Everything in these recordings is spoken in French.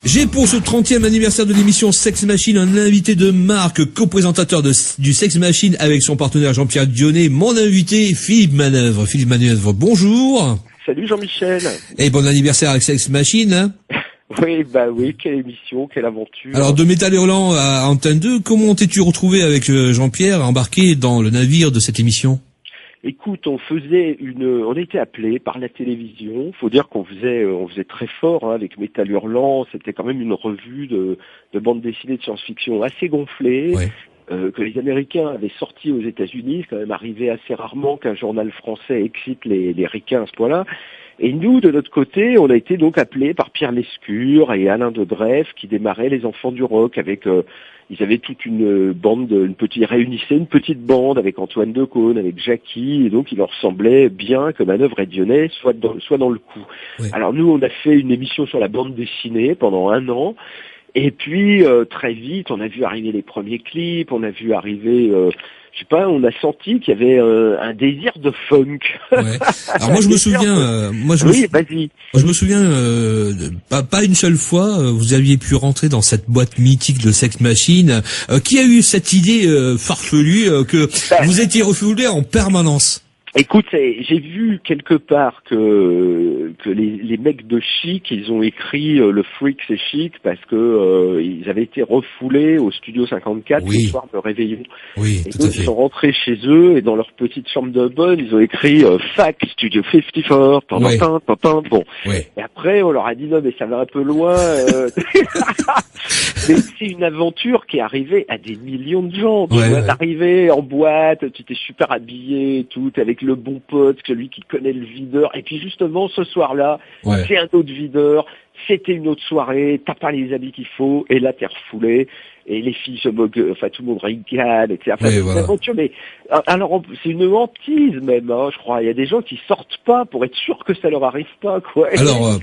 J'ai pour ce 30e anniversaire de l'émission Sex Machine un invité de marque, co-présentateur du Sex Machine avec son partenaire Jean-Pierre Dionnet, mon invité Philippe Manœuvre. Philippe Manœuvre, bonjour. Salut Jean-Michel. Et bon anniversaire avec Sex Machine. Hein. Oui, quelle émission, quelle aventure. Alors de Métal Hurlant à Antenne 2, comment t'es-tu retrouvé avec Jean-Pierre embarqué dans le navire de cette émission ? Écoute, on était appelé par la télévision. Faut dire qu'on faisait très fort avec Métal Hurlant. C'était quand même une revue de bande dessinée de science-fiction assez gonflée. Ouais. Que les Américains avaient sorti aux États-Unis. C'est quand même arrivé assez rarement qu'un journal français excite les ricains à ce point-là. Et nous, de notre côté, on a été donc appelés par Pierre Lescure et Alain de Bref qui démarraient les Enfants du Rock avec... ils avaient toute une bande, ils réunissaient une petite bande avec Antoine Decaune, avec Jackie, et donc il leur semblait bien que Manœuvre et Dionnet soit dans le coup. Oui. Alors nous, on a fait une émission sur la bande dessinée pendant 1 an, et puis très vite, on a vu arriver les premiers clips, on a vu arriver... on a senti qu'il y avait un désir de funk. Ouais. Alors moi je me souviens, vas-y. Je me souviens, pas une seule fois, vous aviez pu rentrer dans cette boîte mythique de Sex Machine. Qui a eu cette idée farfelue que vous étiez refoulé en permanence? Écoute, j'ai vu quelque part que les mecs de Chic, ils ont écrit le Freak c'est Chic parce que ils avaient été refoulés au Studio 54 Oui. le soir de réveillon. Oui, Et tout donc à fait. ils sont rentrés chez eux et dans leur petite chambre de bonne, ils ont écrit Fac Studio 54. Ouais. Bon. Ouais. Et après, on leur a dit non, mais ça va un peu loin. Mais c'est une aventure qui est arrivée à des millions de gens. Tu vois, t'arrivais en boîte, tu t'es super habillé et tout, t'es avec le bon pote, celui qui connaît le videur. Et puis justement, ce soir-là, c'est un autre videur. C'était une autre soirée, t'as pas les habits qu'il faut, et là t'es refoulé, et les filles se moquent, enfin tout le monde rigole, etc. Enfin, c'est une aventure, mais alors c'est une hantise même, hein, je crois. Il y a des gens qui sortent pas pour être sûr que ça leur arrive pas, quoi. Alors,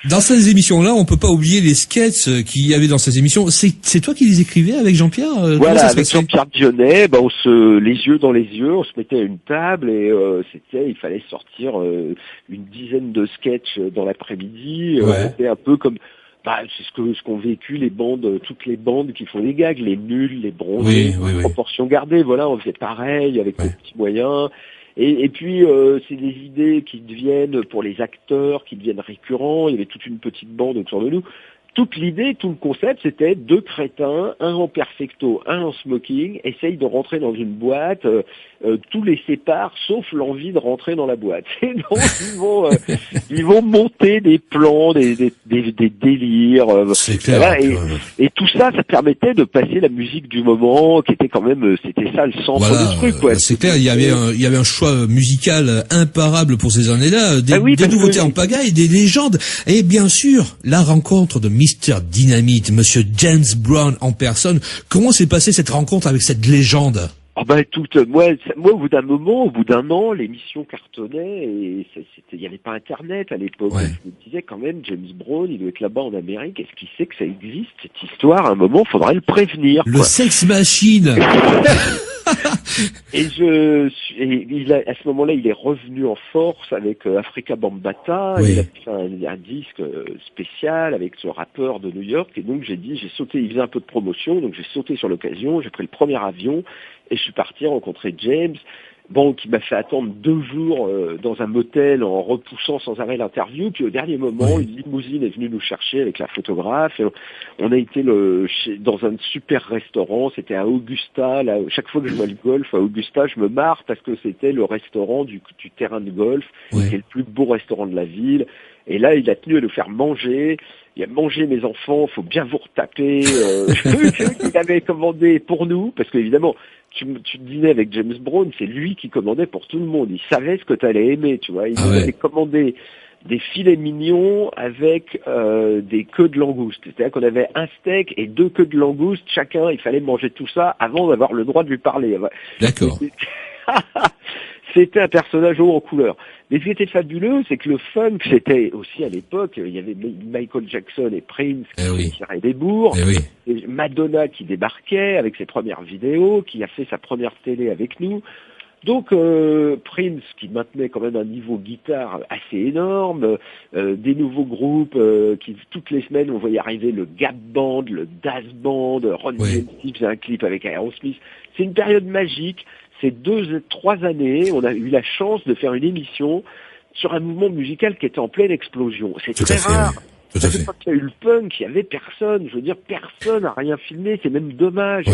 dans ces émissions-là, on peut pas oublier les sketchs qu'il y avait dans ces émissions. C'est toi qui les écrivais avec Jean-Pierre? Voilà, avec Jean-Pierre Dionnet, les yeux dans les yeux, on se mettait à une table et il fallait sortir une dizaine de sketchs dans l'après-midi. C'était un peu comme, c'est ce qu'ont vécu toutes les bandes qui font des gags, les nuls, les bronzés, proportion gardée. Voilà, on faisait pareil avec nos petits moyens. Et puis c'est des idées qui deviennent pour les acteurs, qui deviennent récurrents. Il y avait toute une petite bande autour de nous. Toute l'idée, tout le concept, c'était 2 crétins, un en perfecto, un en smoking, essayent de rentrer dans une boîte, tout les sépare, sauf l'envie de rentrer dans la boîte. Et donc, ils vont monter des plans, des délires. C'est clair. Voilà, et tout ça, ça permettait de passer la musique du moment, qui était quand même, c'était ça le centre du truc, quoi. C'est clair, il y avait un choix musical imparable pour ces années-là, des nouveautés en pagaille, des légendes, et bien sûr, la rencontre de Mr. Dynamite, Monsieur James Brown en personne. Comment s'est passée cette rencontre avec cette légende? Moi, au bout d'un an, l'émission cartonnait et il n'y avait pas Internet à l'époque. Ouais. Je me disais quand même, James Brown, il doit être là-bas en Amérique. Est-ce qu'il sait que ça existe, cette histoire? À un moment, il faudrait le prévenir. Le Sex Machine. Et à ce moment-là, il est revenu en force avec Afrika Bambaataa. Oui. Il a fait un disque spécial avec ce rappeur de New York. Et donc, j'ai sauté, il faisait un peu de promotion, donc j'ai sauté sur l'occasion, j'ai pris le premier avion et je suis parti rencontrer James. Qui m'a fait attendre 2 jours dans un motel en repoussant sans arrêt l'interview. Puis au dernier moment, une limousine est venue nous chercher avec la photographe. Et on a été dans un super restaurant. C'était à Augusta. Là, chaque fois que je vois le golf à Augusta, je me marre parce que c'était le restaurant du terrain de golf. C'était le plus beau restaurant de la ville. Et là, il a tenu à nous faire manger. Il a mangé mes enfants, faut bien vous retaper. Il avait commandé pour nous, parce qu'évidemment, tu dînais avec James Brown, c'est lui qui commandait pour tout le monde. Il savait ce que tu allais aimer, tu vois. Il nous avait commandé des filets mignons avec des queues de langouste. C'est-à-dire qu'on avait un steak et 2 queues de langouste chacun. Il fallait manger tout ça avant d'avoir le droit de lui parler. D'accord. C'était un personnage haut en couleur. Mais ce qui était fabuleux, c'est que le funk, c'était aussi à l'époque, il y avait Michael Jackson et Prince qui tiraient des bourres, et Madonna qui débarquait avec ses premières vidéos, qui a fait sa première télé avec nous. Donc Prince, qui maintenait quand même un niveau guitare assez énorme, des nouveaux groupes qui toutes les semaines on voyait arriver le Gap Band, le Das Band, Ron James faisait un clip avec Aerosmith. C'est une période magique. Ces 2-3 années, on a eu la chance de faire une émission sur un mouvement musical qui était en pleine explosion. C'est très rare. Tout à fait. Quand il y a eu le punk, il y avait personne. Je veux dire, personne n'a rien filmé. C'est même dommage.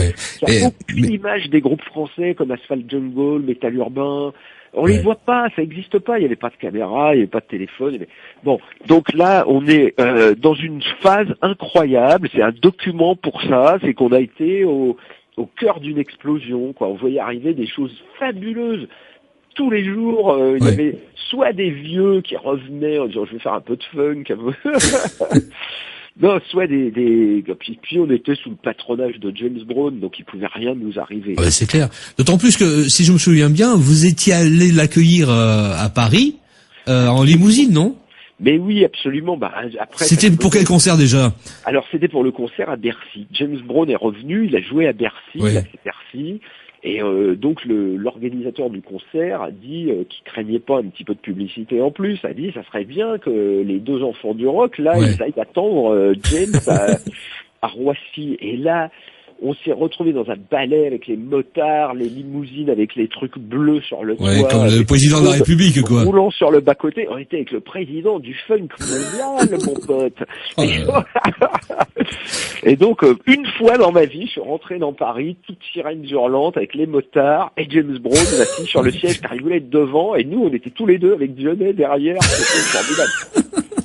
Il y a aucune image des groupes français comme Asphalt Jungle, Metal Urbain. On les voit pas, ça n'existe pas. Il n'y avait pas de caméra, il n'y avait pas de téléphone. Bon, donc là, on est dans une phase incroyable. C'est un document pour ça. C'est qu'on a été au cœur d'une explosion, quoi. On voyait arriver des choses fabuleuses. Tous les jours, il y avait soit des vieux qui revenaient en disant je vais faire un peu de funk. Non, soit puis on était sous le patronage de James Brown, donc il pouvait rien nous arriver. Ah ben c'est clair. D'autant plus que, si je me souviens bien, vous étiez allé l'accueillir à Paris, en limousine, non? Mais oui, absolument. Après, c'était pour quel concert déjà? Alors c'était pour le concert à Bercy. James Brown est revenu, il a joué à Bercy, il a fait Bercy. Et donc l'organisateur du concert a dit qu'il craignait pas un petit peu de publicité en plus, a dit ça serait bien que les deux enfants du rock là ils aillent attendre James à Roissy. Et là on s'est retrouvé dans un balai avec les motards, les limousines avec les trucs bleus sur le toit, comme le président de la République, quoi. Roulant sur le bas-côté. On était avec le président du funk mondial, mon pote. Et donc, une fois dans ma vie, je suis rentré dans Paris, toute sirène hurlante, avec les motards, et James Brown assis sur le siège, car il voulait être devant, et nous, on était tous les deux avec Dionnet derrière. C'était formidable.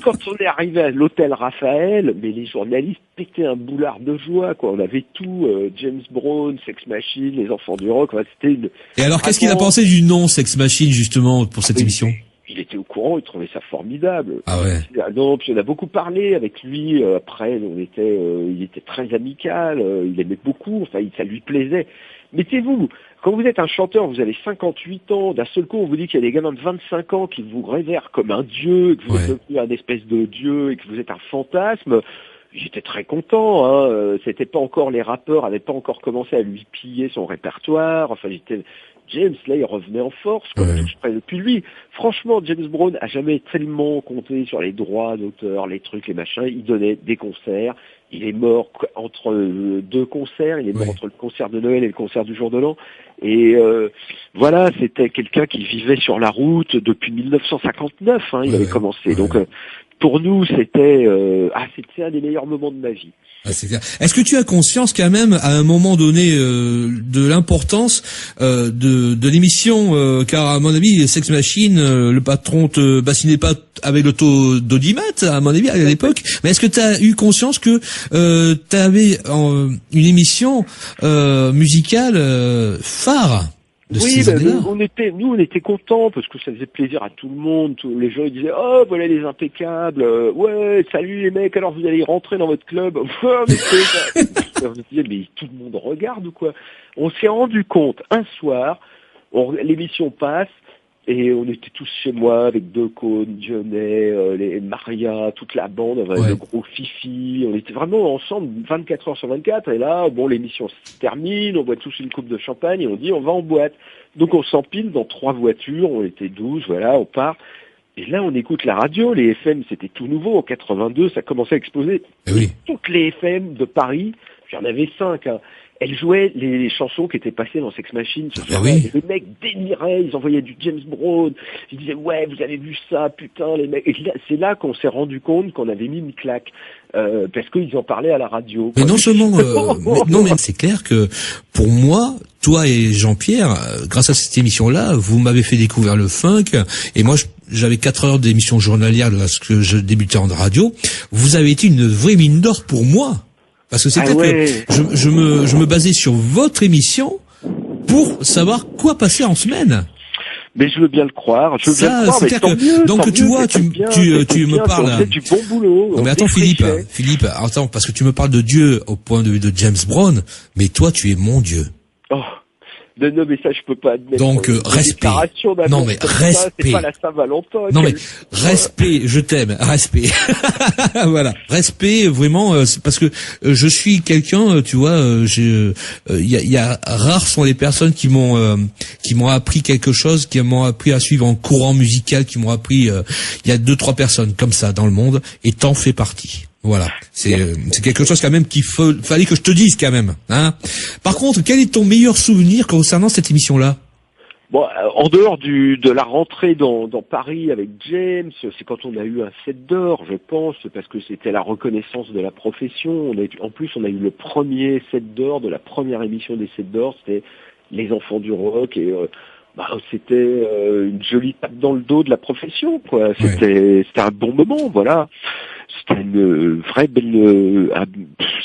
Quand on est arrivé à l'hôtel Raphaël, mais les journalistes pétaient un boulard de joie, quoi. On avait tout, James Brown, Sex Machine, les enfants du rock, c'était une... Et alors, qu'est-ce qu'il a pensé du nom Sex Machine, justement, pour cette émission? Il était au courant, il trouvait ça formidable. Ah ouais. Non, puis on a beaucoup parlé avec lui. Après, il était très amical. Il aimait beaucoup. Enfin, ça lui plaisait. Mettez-vous, quand vous êtes un chanteur, vous avez 58 ans. D'un seul coup, on vous dit qu'il y a des gamins de 25 ans qui vous révèrent comme un dieu, que vous êtes devenu un espèce de dieu et que vous êtes un fantasme. J'étais très content. C'était pas encore, les rappeurs avaient pas encore commencé à lui piller son répertoire. Enfin, James, là, il revenait en force, comme tout je près depuis lui. Franchement, James Brown a jamais tellement compté sur les droits d'auteur, les trucs, les machins. Il donnait des concerts. Il est mort entre deux concerts. Il est mort entre le concert de Noël et le concert du jour de l'an. Et voilà, c'était quelqu'un qui vivait sur la route depuis 1959. Il avait commencé. Donc, pour nous, c'était un des meilleurs moments de ma vie. Ah, c'est clair. Est-ce que tu as conscience quand même, à un moment donné, de l'importance de l'émission, car à mon avis, Sex Machine, le patron te bassinait pas avec le taux d'audimat, à mon avis, à l'époque. Mais est-ce que tu as eu conscience que tu avais une émission musicale phare? Oui, on était contents parce que ça faisait plaisir à tout le monde. Les gens ils disaient oh voilà les impeccables, ouais salut les mecs, alors vous allez rentrer dans votre club. On se disait mais tout le monde regarde ou quoi? On s'est rendu compte un soir, l'émission passe et on était tous chez moi avec Decaunes, Dionnet, les Maria, toute la bande, le gros Fifi. On était vraiment ensemble 24 heures sur 24. Et là, l'émission se termine, on boit tous une coupe de champagne et on dit on va en boîte. Donc on s'empile dans 3 voitures, on était 12, voilà, on part. Et là, on écoute la radio, les FM, c'était tout nouveau. En 82, ça commençait à exploser. Toutes les FM de Paris, j'en avais 5, elles jouaient les chansons qui étaient passées dans Sex Machine. Les mecs déliraient, ils envoyaient du James Brown. Ils disaient ouais, vous avez vu ça, putain les mecs. Et c'est là qu'on s'est rendu compte qu'on avait mis une claque parce qu'ils en parlaient à la radio. Mais non seulement, mais c'est clair que pour moi, toi et Jean-Pierre, grâce à cette émission-là, vous m'avez fait découvrir le funk. Et moi, j'avais 4 heures d'émission journalière lorsque je débutais en radio. Vous avez été une vraie mine d'or pour moi. Parce que c'était que je me basais sur votre émission pour savoir quoi passer en semaine. Mais je veux bien le croire. Donc tu vois, tu me parles. Vous du bon boulot. Non mais attends Philippe, attends parce que tu me parles de Dieu au point de vue de James Brown, mais toi tu es mon Dieu. Oh. Non, mais ça, je peux pas admettre. Donc, respect. Non, mais respect. C'est pas la Saint-Valentin. Non, mais respect, je t'aime, respect. Voilà. Respect, vraiment, parce que je suis quelqu'un, tu vois, rares sont les personnes qui m'ont appris quelque chose, qui m'ont appris à suivre un courant musical, qui m'ont appris, il y a 2-3 personnes comme ça dans le monde, et t'en fais partie. Voilà, c'est quelque chose quand même qu'il fallait que je te dise quand même. Hein. Par contre, quel est ton meilleur souvenir concernant cette émission-là? Bon, en dehors de la rentrée dans Paris avec James, c'est quand on a eu un 7 d'or, je pense, parce que c'était la reconnaissance de la profession. En plus, on a eu le premier 7 d'or de la première émission des 7 d'or, c'était Les Enfants du Rock, et c'était une jolie tape dans le dos de la profession, quoi. C'était un bon moment, voilà. C'était une vraie belle,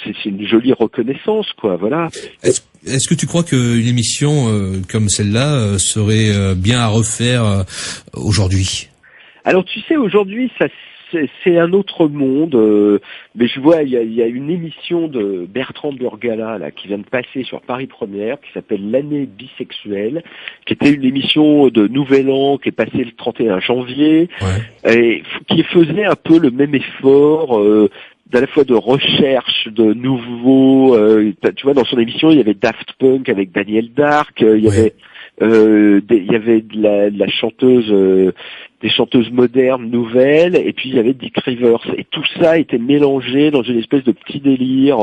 c'est une jolie reconnaissance, quoi, voilà. Est-ce que tu crois qu'une émission comme celle-là serait bien à refaire aujourd'hui? Alors tu sais, aujourd'hui, c'est un autre monde, mais je vois, il y a une émission de Bertrand Burgala là qui vient de passer sur Paris Première, qui s'appelle L'année bisexuelle, qui était une émission de Nouvel An qui est passée le 31 janvier, et qui faisait un peu le même effort. À la fois de recherche, de nouveaux, tu vois, dans son émission, il y avait Daft Punk avec Daniel Dark, il y avait de la chanteuse, des chanteuses modernes, nouvelles, et puis il y avait Dick Rivers, et tout ça était mélangé dans une espèce de petit délire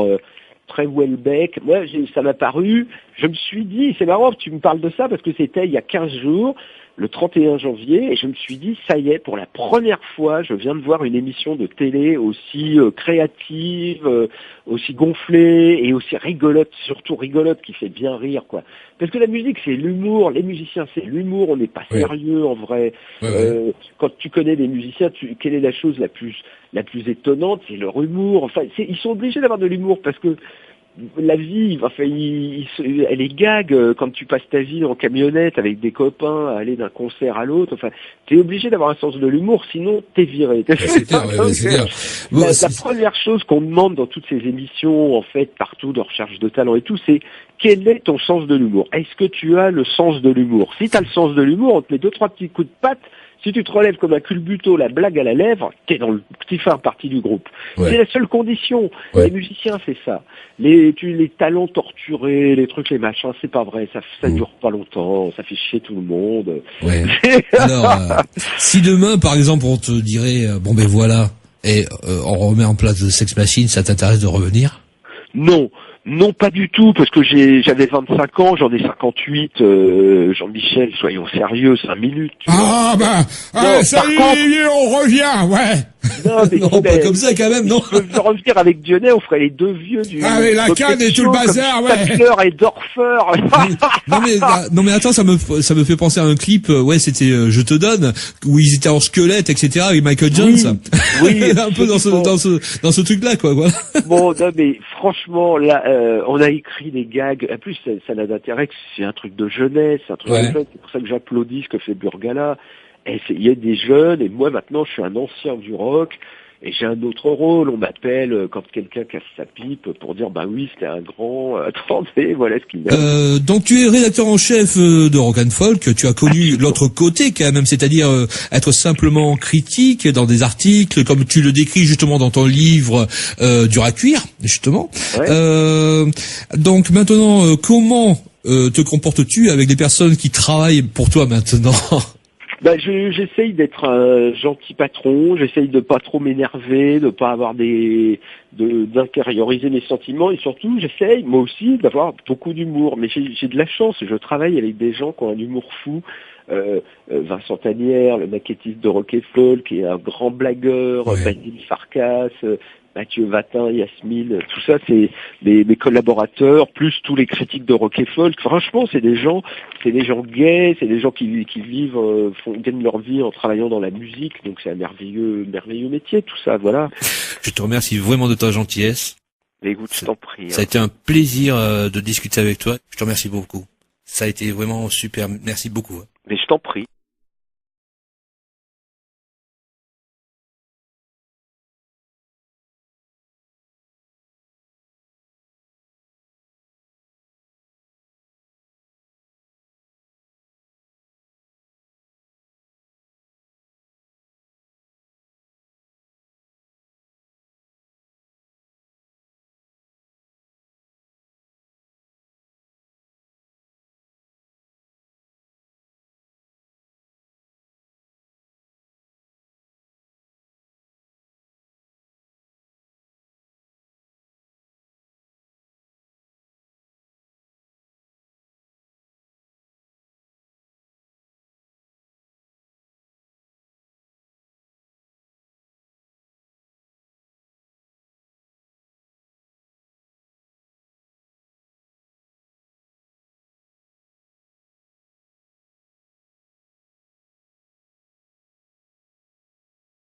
très Welbeck. Moi, ça m'a paru, je me suis dit, c'est marrant que tu me parles de ça, parce que c'était il y a 15 jours, le 31 janvier, et je me suis dit, ça y est, pour la première fois, je viens de voir une émission de télé aussi créative, aussi gonflée, et aussi rigolote, surtout rigolote, qui fait bien rire, quoi. Parce que la musique, c'est l'humour, les musiciens, c'est l'humour, on n'est pas sérieux, en vrai. Quand tu connais des musiciens, quelle est la chose la plus étonnante? C'est leur humour. Enfin, ils sont obligés d'avoir de l'humour, parce que la vie, enfin, elle est gag quand tu passes ta vie en camionnette avec des copains à aller d'un concert à l'autre. Enfin, t'es obligé d'avoir un sens de l'humour, sinon t'es viré. C'est clair. La première chose qu'on demande dans toutes ces émissions, en fait, partout, de recherche de talent et tout, c'est quel est ton sens de l'humour? Est-ce que tu as le sens de l'humour? Si t'as le sens de l'humour, on te met 2-3 petits coups de patte. Si tu te relèves comme un culbuto, la blague à la lèvre, t'es dans le petit fin partie du groupe. C'est la seule condition. Les musiciens, c'est ça. Les talents torturés, les trucs, les machins, c'est pas vrai. Ça dure pas longtemps. Ça fait chier tout le monde. Alors, si demain, par exemple, on te dirait, bon ben voilà, et on remet en place le Sex Machine, ça t'intéresse de revenir? Non, pas du tout, parce que j'avais 25 ans, j'en ai 58, Jean-Michel, soyons sérieux, 5 minutes. Salut, on revient, Non, mais non, pas comme ça quand même, non. Je peux revenir avec Dionnet, on ferait les deux vieux du... Ah, mais la canne et tout le bazar, Stapler et Dorfer. non, mais attends, ça me fait penser à un clip, c'était Je te donne, où ils étaient en squelette, etc., avec Michael Jones. Oui. Un peu dans ce truc-là, quoi. Voilà. Bon, non, mais franchement, là, on a écrit des gags. En plus, ça n'a d'intérêt que c'est un truc de jeunesse, c'est un truc de jeunesse. C'est pour ça que j'applaudis ce que fait Burgala. Il y a des jeunes, et moi maintenant je suis un ancien du rock, et j'ai un autre rôle. On m'appelle quand quelqu'un casse sa pipe pour dire bah oui c'était un grand, attendez, voilà ce qu'il y a. Donc tu es rédacteur en chef de Rock and Folk, tu as connu l'autre côté quand même, c'est-à-dire être simplement critique dans des articles, comme tu le décris justement dans ton livre Dur à cuire, justement. Donc maintenant, comment te comportes-tu avec les personnes qui travaillent pour toi maintenant? J'essaye d'être un gentil patron, j'essaye de pas trop m'énerver, de pas avoir d'intérioriser mes sentiments, et surtout j'essaye, moi aussi, d'avoir beaucoup d'humour. Mais j'ai de la chance, je travaille avec des gens qui ont un humour fou. Vincent Tanière, le maquettiste de Rock & Folk, qui est un grand blagueur, Basile Farkas, Mathieu Vatin, Yasmine, tout ça, c'est mes collaborateurs, plus tous les critiques de Rock & Folk. Franchement, c'est des gens gays, c'est des gens qui vivent, gagnent leur vie en travaillant dans la musique, donc c'est un merveilleux métier, tout ça, voilà. Je te remercie vraiment de ta gentillesse. Mais écoute, je t'en prie. Ça a été un plaisir de discuter avec toi. Je te remercie beaucoup. Ça a été vraiment super. Merci beaucoup. Mais je t'en prie.